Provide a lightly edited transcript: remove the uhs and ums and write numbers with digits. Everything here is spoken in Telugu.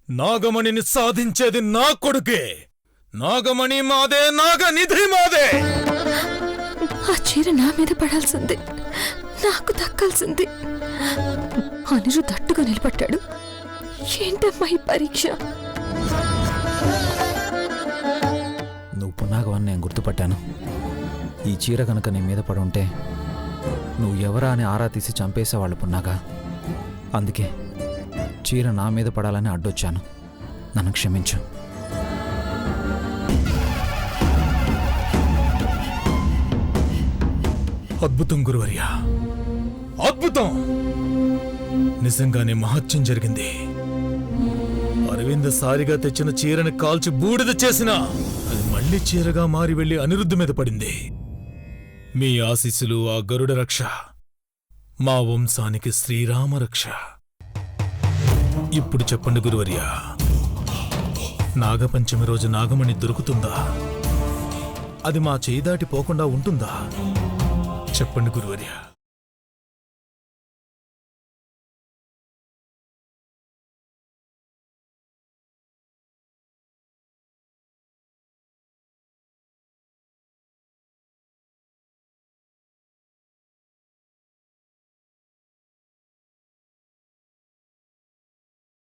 నాగమణిని సాధించేది నా కొడుకే. నాగమణి మాదే, నాగనిధి మాదే. ఆ చీర నా మీద పడాల్సింది, నాకు దక్కాల్సింది. అనిరుద్ధ్ అట్టుగా నిలబడ్డాడు. ఏంటమ్మా ఈ పరీక్ష? నువ్వు పున్నాగవని నేను గుర్తుపట్టాను. ఈ చీర కనుక నీ మీద పడుంటే నువ్వు ఎవరా అని ఆరా తీసి చంపేసేవాళ్ళు పున్నాగా. అందుకే చీర నా మీద పడాలని అడ్డొచ్చాను. నన్ను క్షమించు. అద్భుతం గురువర్య, అద్భుతం. నిజంగానే మహత్యం జరిగింది. అరవింద్ సారిగా తెచ్చిన చీరని కాల్చి బూడిద చేసినా అది మళ్లీ చీరగా మారి వెళ్లి అనిరుద్ధ్ మీద పడింది. మీ ఆశీస్సులు ఆ గరుడ రక్ష మా వంశానికి శ్రీరామ రక్ష. ఇప్పుడు చెప్పండి గురువర్య, నాగపంచమి రోజు నాగమణి దొరుకుతుందా? అది మా చేయి దాటి పోకుండా ఉంటుందా? చెప్పండి గురువర్య.